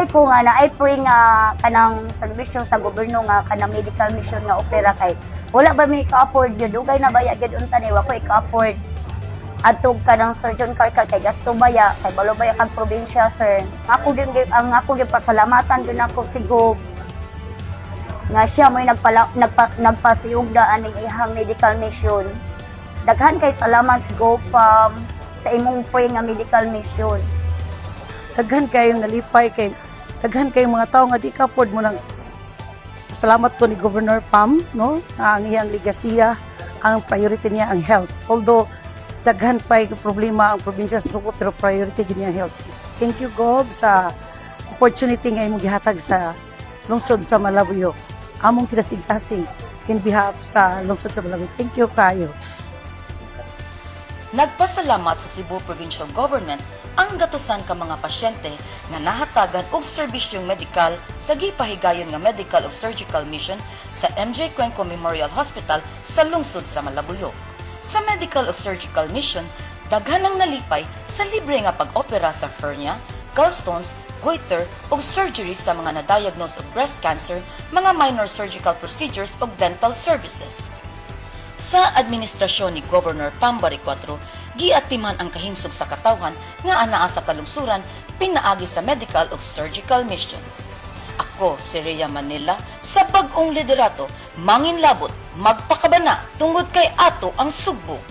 malipay ko nga na ay pre nga kanang serbisyo sa gobyerno nga kanang medical mission nga opera kay wala ba may ka-afford yun dugay na baya gyud unta ni wa ko ka-afford atog kanang surgeon card kay gasto baya kay balo baya kag probinsya sir. Ako gyud pasalamatan gyud ako si Gob nga siya mo'y nagpasiyog daan ning ihang medical mission. Daghan kay salamat Gob sa imong pre nga medical mission. Daghan kayong nalipay kay daghan kayong mga tao nga di ka pod mo nang salamat ko ni Governor Pam no nga ang iyang legasiya ang priority niya ang health, although daghan pay problema ang probinsya sa Subo pero priority gid niya ang health. Thank you Gob sa opportunity nga imong gihatag sa lungsod sa Malabuyo, among kinasig-asing in behalf sa lungsod sa Malabuyo. Thank you kayo. Nagpasalamat sa Cebu Provincial Government ang gatusan ka mga pasyente nga nahatagan og serbisyong medikal sa gipahigayon nga medical ug surgical mission sa MJ Cuenco Memorial Hospital sa lungsod sa Malabuyo. Sa medical ug surgical mission, daghan ang nalipay sa libre nga pag-opera sa hernia, gallstones, goiter ug surgery sa mga na-diagnose og breast cancer, mga minor surgical procedures ug dental services. Sa administrasyon ni Governor Pambari 4, giatiman ang kahimsog sa katawhan nga anaa sa kalungsuran pinaagi sa medical ug surgical mission. Ako si Rhea Manila sa bag-ong liderato, manginlabot, magpakabana tungod kay ato ang Sugbo.